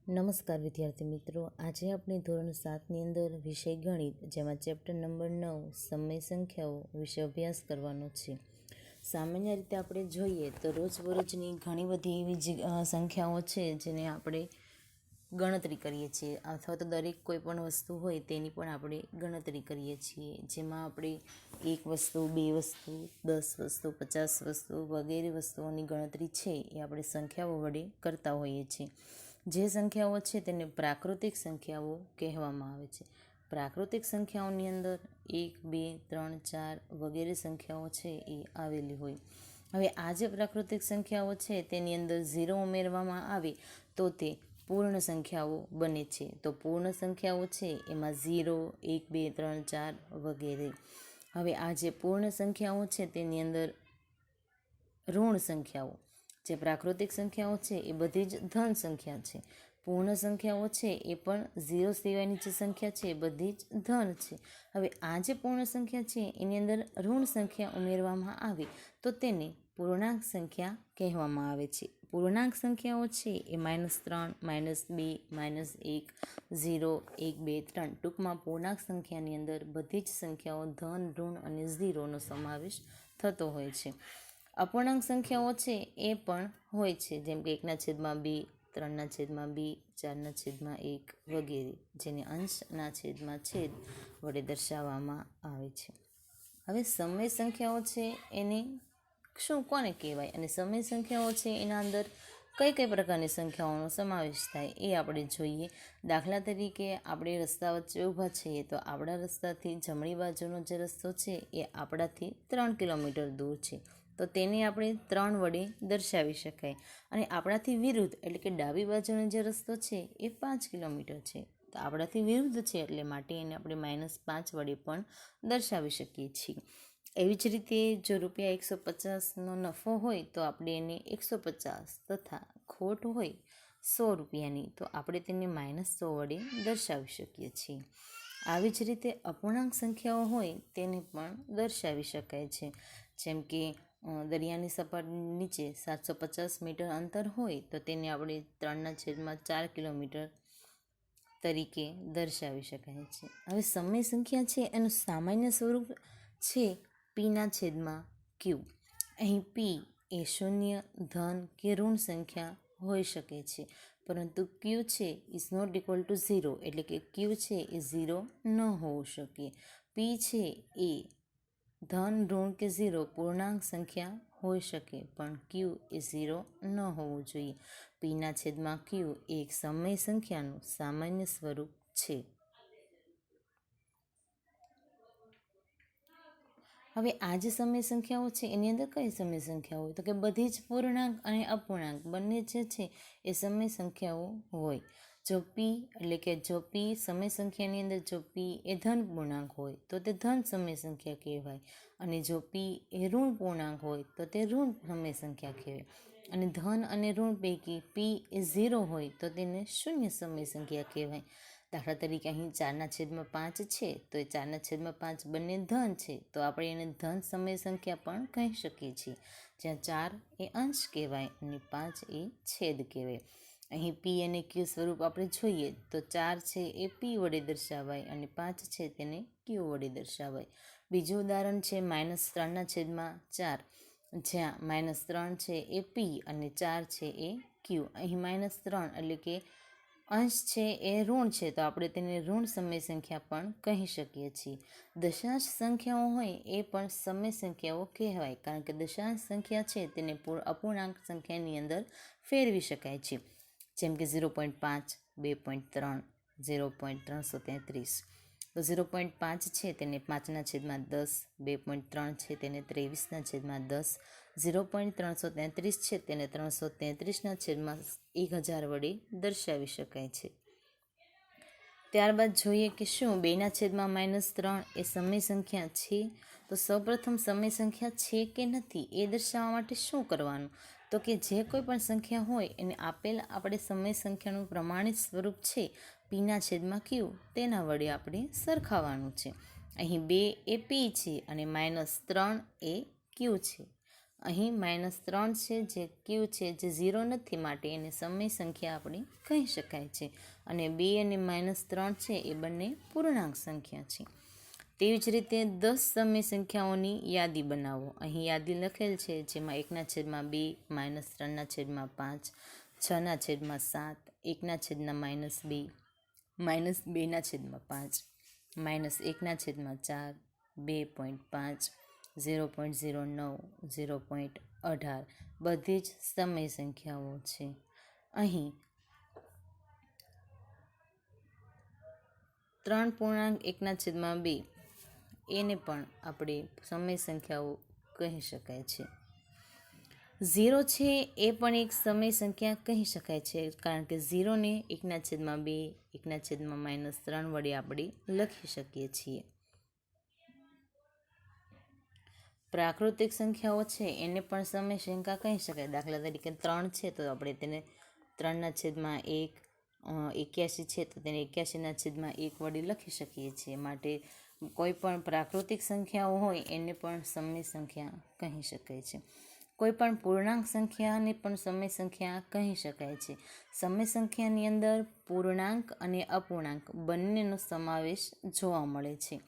નમસ્કાર વિદ્યાર્થી મિત્રો, આજે આપણે ધોરણ 7ની અંદર વિષય ગણિત જેમાં ચેપ્ટર નંબર 9 સમય સંખ્યાઓ વિશે અભ્યાસ કરવાનો છે. સામાન્ય રીતે આપણે જોઈએ તો રોજબરોજની ઘણી બધી એવી સંખ્યાઓ છે જેને આપણે ગણતરી કરીએ છીએ, અથવા તો દરેક કોઈ પણ વસ્તુ હોય તેની પણ આપણે ગણતરી કરીએ છીએ, જેમાં આપણે 1 વસ્તુ, 2 વસ્તુ, 10 વસ્તુ, 50 વસ્તુ વગેરે વસ્તુઓની ગણતરી છે એ આપણે સંખ્યાઓ વડે કરતા હોઈએ છીએ. જે સંખ્યાઓ છે તેને પ્રાકૃતિક સંખ્યાઓ કહેવામાં આવે છે. પ્રાકૃતિક સંખ્યાઓની અંદર 1, 2, 3, 4 વગેરે સંખ્યાઓ છે એ આવેલી હોય. હવે આ જે પ્રાકૃતિક સંખ્યાઓ છે તેની અંદર 0 ઉમેરવામાં આવે તો તે પૂર્ણ સંખ્યાઓ બને છે. તો પૂર્ણ સંખ્યાઓ છે એમાં 0, 1, 2, 3, 4 વગેરે. હવે આ જે પૂર્ણ સંખ્યાઓ છે તેની અંદર ઋણ સંખ્યાઓ, જે પ્રાકૃતિક સંખ્યાઓ છે એ બધી જ ધન સંખ્યા છે. પૂર્ણ સંખ્યાઓ છે એ પણ 0 સિવાયની જે સંખ્યા છે એ બધી જ ધન છે. હવે આ જે પૂર્ણ સંખ્યા છે એની અંદર ઋણ સંખ્યા ઉમેરવામાં આવે તો તેને પૂર્ણાંક સંખ્યા કહેવામાં આવે છે. પૂર્ણાંક સંખ્યાઓ છે એ -3, -2, -1, 0, 1, 2, 3 ટૂંકમાં પૂર્ણાંક સંખ્યાની અંદર બધી જ સંખ્યાઓ ધન, ઋણ અને 0નો સમાવેશ થતો હોય છે. અપૂર્ણાંક સંખ્યાઓ છે એ પણ હોય છે, જેમ કે 1/2, 3/2, 4/1 વગેરે, જેને અંશના છેદમાં છેદ વડે દર્શાવવામાં આવે છે. હવે સમય સંખ્યાઓ છે એને કોને કહેવાય અને સમય સંખ્યાઓ છે એના અંદર કઈ કઈ પ્રકારની સંખ્યાઓનો સમાવેશ થાય એ આપણે જોઈએ. દાખલા તરીકે આપણે રસ્તા વચ્ચે ઊભા છીએ તો આપણા રસ્તાથી જમણી બાજુનો જે રસ્તો છે એ આપણાથી 3 કિલોમીટર દૂર છે, તો તેને આપણે 3 વડે દર્શાવી શકાય. અને આપણાથી વિરુદ્ધ એટલે કે ડાબી બાજુનો જે રસ્તો છે એ 5 કિલોમીટર છે, તો આપણાથી વિરુદ્ધ છે એટલે માટે એને આપણે -5 વડે પણ દર્શાવી શકીએ છીએ. એવી જ રીતે જો ₹150નો નફો હોય તો આપણે એને 150 તથા ખોટ હોય 100 રૂપિયાની તો આપણે તેને -100 વડે દર્શાવી શકીએ છીએ. આવી જ રીતે અપૂર્ણાંક સંખ્યાઓ હોય તેને પણ દર્શાવી શકાય છે. જેમ કે દરિયાની સપાટી નીચે 750 મીટર અંતર હોય તો તેને આપણે 3/4 કિલોમીટર તરીકે દર્શાવી શકાય છે. હવે સમય સંખ્યા છે એનું સામાન્ય સ્વરૂપ છે P/Q. અહીં P એ શૂન્ય, ધન કે ઋણ સંખ્યા હોઈ શકે છે, પરંતુ Q છે ઇઝ નોટ ઇક્વલ ટુ 0, એટલે કે Q છે એ 0 ન હોવું શકે. P છે એ ધન, ઋણ કે 0 પૂર્ણાંક સંખ્યા હોઈ શકે, પણ Q એ 0 ન હોવું જોઈએ. P/Q એ એક સમય સંખ્યાનું સામાન્ય સ્વરૂપ છે. હવે આ જે સમય સંખ્યાઓ છે એની અંદર કઈ સમય સંખ્યાઓ હોય તો કે બધી જ પૂર્ણાંક અને અપૂર્ણાંક બંને જે છે એ સમય સંખ્યાઓ હોય. જો P એટલે કે જો P સમય સંખ્યાની અંદર જો P એ ધન પૂર્ણાંક હોય તો તે ધન સમય સંખ્યા કહેવાય, અને જો P એ ઋણ પૂર્ણાંક હોય તો તે ઋણ સમય સંખ્યા કહેવાય. અને ધન અને ઋણ પૈકી P એ 0 હોય તો તેને શૂન્ય સમય સંખ્યા કહેવાય. દાખલા તરીકે અહીં 4/5 છે તો એ 4/5 બંને ધન છે, તો આપણે એને ધન સમય સંખ્યા પણ કહી શકીએ છીએ, જ્યાં 4 એ અંશ કહેવાય અને 5 એ છેદ કહેવાય. અહીં P અને Q સ્વરૂપ આપણે જોઈએ તો 4 છે એ P વડે દર્શાવાય અને 5 છે તેને Q વડે દર્શાવાય. બીજું ઉદાહરણ છે -3/4, જ્યાં -3 છે એ P અને 4 છે એ Q. અહીં -3 એટલે કે અંશ છે એ ઋણ છે, તો આપણે તેને ઋણ સમય સંખ્યા પણ કહી શકીએ છીએ. દશાંશ સંખ્યાઓ હોય એ પણ સમય સંખ્યાઓ કહેવાય, કારણ કે દશાંશ સંખ્યા છે તેને અપૂર્ણાંક સંખ્યાની અંદર ફેરવી શકાય છે. જેમ કે 0.5, 2.3, 0.333. તો 0.5 છે તેને 5/10, 2.3 છે તેને 23/10, 0.333 છે તેને 333/1000 વડે દર્શાવી શકાય છે. ત્યારબાદ જોઈએ કે શું 2/-3 એ સમય સંખ્યા છે? તો સૌપ્રથમ સમય સંખ્યા છે કે નથી એ દર્શાવવા માટે શું કરવાનું, તો કે જે કોઈ પણ સંખ્યા હોય એને આપેલ આપણે સમય સંખ્યાનું પ્રમાણિત સ્વરૂપ છે P/Q તેના વડે આપણે સરખાવવાનું છે. અહીં 2 એ P છે અને -3 એ Q છે, અહીં -3 છે જે ક્યુ છે જે 0 નથી, માટે એને સમય સંખ્યા આપણે કહી શકાય છે. અને 2 અને -3 છે એ બંને પૂર્ણાંક સંખ્યા છે. તેવી જ રીતે 10 સમય સંખ્યાઓની યાદી બનાવો. અહીં યાદી લખેલ છે, જેમાં 1/2, -3/5, 6/7, 1/-2, -2/5, -1/4, 2.5, 0.09, 0.18 બધી જ સમય સંખ્યાઓ છે. અહીં 3.1/2 એને પણ આપણે સમય સંખ્યાઓ કહી શકાય છે. 0 છે એ પણ એક સમય સંખ્યા કહી શકાય છે, કારણ કે 0ને 1/2, 1/-3 વડે આપણે લખી શકીએ છીએ. પ્રાકૃતિક સંખ્યાઓ છે એને પણ સમય સંખ્યા કહી શકાય. દાખલા તરીકે 3 છે તો આપણે તેને 3/1, 81 છે તો તેને 81/1 વડે લખી શકીએ છીએ. માટે કોઈ પણ પ્રાકૃતિક સંખ્યાઓ હોય એને પણ સમય સંખ્યા કહી શકાય છે. કોઈ પણ પૂર્ણાંક સંખ્યાને પણ સમય સંખ્યા કહી શકાય છે. સમય સંખ્યાની અંદર પૂર્ણાંક અને અપૂર્ણાંક બંનેનો સમાવેશ જોવા મળે છે.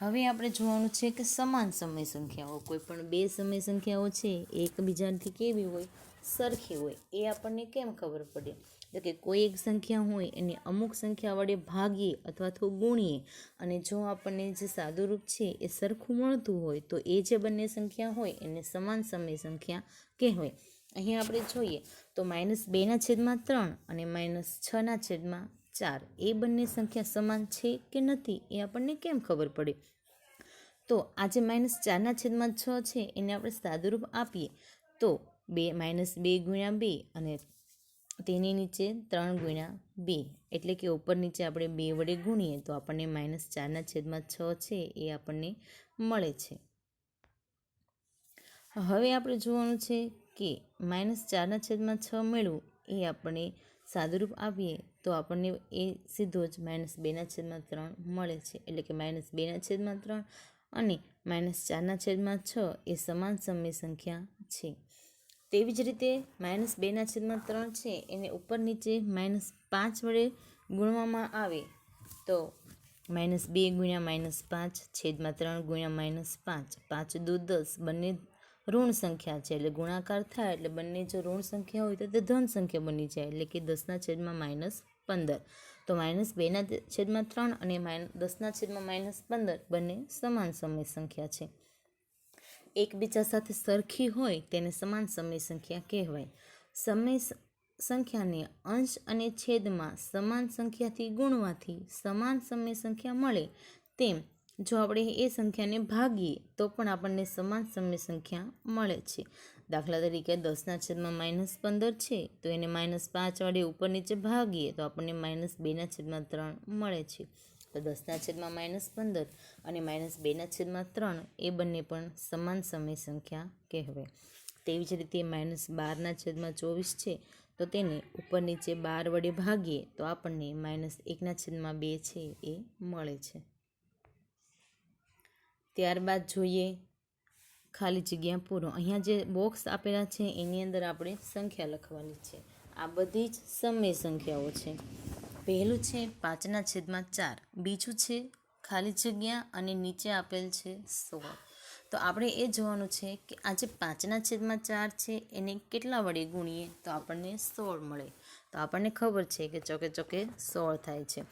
હવે આપણે જોવાનું છે કે સમાન સમય સંખ્યાઓ, કોઈ પણ બે સમય સંખ્યાઓ છે એ એકબીજાથી કેવી હોય, સરખી હોય, એ આપણને કેમ ખબર પડે? તો કે કોઈ એક સંખ્યા હોય એને અમુક સંખ્યા વડે ભાગીએ અથવા તો ગુણીએ, અને જો આપણને જે સાદું રૂપ છે એ સરખું મળતું હોય તો એ જે બંને સંખ્યા હોય એને સમાન સમય સંખ્યા કહેવાય. અહીં આપણે જોઈએ તો -2/3 અને -6/4 એ બંને સંખ્યા સમાન છે કે નથી એ આપણને કેમ ખબર પડે? તો આજે -4/6 છે એને આપણે સાદુરૂપ આપીએ તો -2 × 2 અને તેની નીચે 3 × 2, એટલે કે ઉપર નીચે આપણે 2 વડે ગુણીએ તો આપણને -4/6 છે એ આપણને મળે છે. હવે આપણે જોવાનું છે કે -4/6 મેળવું એ આપણે સાદુરૂપ આપીએ તો આપણને એ સીધો જ -2/3 મળે છે. એટલે કે -2/3 અને -4/6 એ સમાન સમય સંખ્યા છે. તેવી જ રીતે -2/3 છે એને ઉપર નીચે -5 વડે ગુણવામાં આવે તો -2 × -5 છેદમાં 3 × -5, 5 દુ 10 બંને ઋણ સંખ્યા છે, એટલે ગુણાકાર થાય એટલે બંને જો ઋણ સંખ્યા હોય તો તે ધન સંખ્યા બની જાય, એટલે કે 10/-15. તો -2/3 અને 10/-15 બંને સમાન સમય સંખ્યા છે. એકબીજા સાથે સરખી હોય તેને સમાન સમય સંખ્યા કહેવાય. સમય સંખ્યાને અંશ અને છેદમાં સમાન સંખ્યાથી ગુણવાથી સમાન સમય સંખ્યા મળે, તેમ જો આપણે એ સંખ્યાને ભાગીએ તો પણ આપણને સમાન સમય સંખ્યા મળે છે. દાખલા તરીકે 10/-15 છે તો એને -5 વડે ઉપર નીચે ભાગીએ તો આપણને -2/3 મળે છે. તો 10/-15 અને -2/3 એ બંને પણ સમાન સમય સંખ્યા કહેવાય. તેવી જ રીતે -12/24 છે તો તેને ઉપર નીચે 12 વડે ભાગીએ તો આપણને -1/2 છે એ મળે છે. ત્યારબાદ જોઈએ ખાલી જગ્યા પૂરો. અહીંયા જે બોક્સ આપેલા છે એની અંદર આપણે સંખ્યા લખવાની છે. આ બધી જ સમય સંખ્યાઓ છે. પહેલું છે 5/4, બીજું છે ખાલી જગ્યા અને નીચે આપેલ છે 16. તો આપણે એ જોવાનું છે કે આ જે 5/4 છે એને કેટલા વડે ગુણીએ તો આપણને 16 મળે. તો આપણને ખબર છે કે ચોકે ચોકે 16 થાય છે.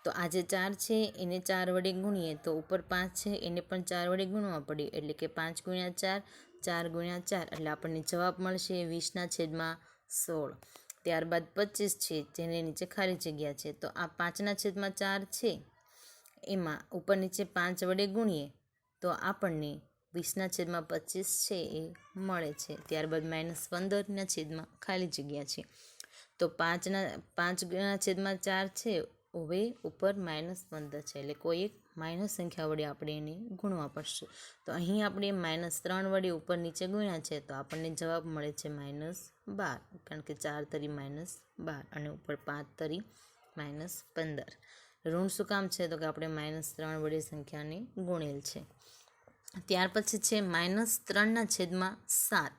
તો આ જે 4 છે એને 4 વડે ગુણીએ તો ઉપર 5 છે એને પણ 4 વડે ગુણવા પડે, એટલે કે 5 × 4, 4 × 4, એટલે આપણને જવાબ મળશે 20/16. ત્યારબાદ 25 છે જેને નીચે ખાલી જગ્યા છે. તો આ 5/4 છે એમાં ઉપર નીચે 5 વડે ગુણીએ તો આપણને 20/25 છે એ મળે છે. ત્યારબાદ -15 ખાલી જગ્યા છે. તો 5/4 છે હવે ઉપર -15 છે, એટલે કોઈ એક માઇનસ સંખ્યા વડે આપણે એને ગુણવા પડશે. તો અહીં આપણે -3 વડે ઉપર નીચે ગુણ્યા છે તો આપણને જવાબ મળે છે -12, કારણ કે 4 તરી -12 અને ઉપર 5 તરી -15. ઋણ શું કામ છે? તો કે આપણે -3 વડે સંખ્યાને ગુણેલ છે. ત્યાર પછી છે -3/7.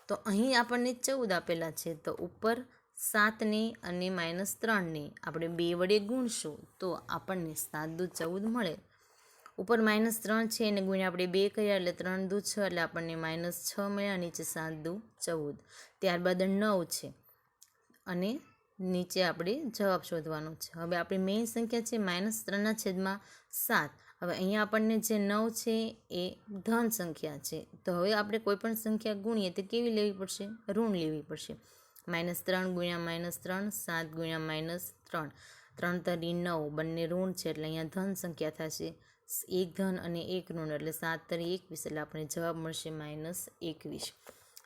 તો અહીં આપણને 14 આપેલા છે, તો ઉપર 7ને અને -3ને આપણે 2 વડે ગુણશું તો આપણને 7 દુ 14 મળે. ઉપર -3 છે એને ગુણ્યા આપણે 2 કર્યા એટલે 3 દુ 6 એટલે આપણને -6 મળ્યા. નીચે 7 દુ 14. ત્યારબાદ 9 છે અને નીચે આપણે જવાબ શોધવાનો છે. હવે આપણી મેઇન સંખ્યા છે -3/7. હવે અહીંયા આપણને જે 9 છે એ ધન સંખ્યા છે, તો હવે આપણે કોઈ પણ સંખ્યા ગુણીએ તે કેવી લેવી પડશે? ઋણ લેવી પડશે. -3 ગુણ્યા -3, 7 ગુણ્યા -3, 3 તરી 9, બંને ઋણ છે એટલે અહીંયા ધન સંખ્યા થશે. 1 ધન અને 1 ઋણ એટલે 7 તરી 21 એટલે આપણે જવાબ મળશે -21.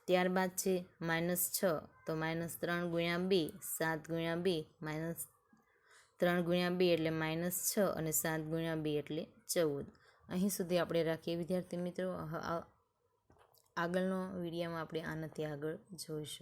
ત્યારબાદ છે -6, તો -3 ગુણ્યા 2, 7 ગુણ્યા 2, -3 ગુણ્યા 2 એટલે -6 અને 7 ગુણ્યા 2 એટલે 14. અહીં સુધી આપણે રાખીએ વિદ્યાર્થી મિત્રો. આગળનો વિડીયોમાં આપણે આનાથી આગળ જોઈશું.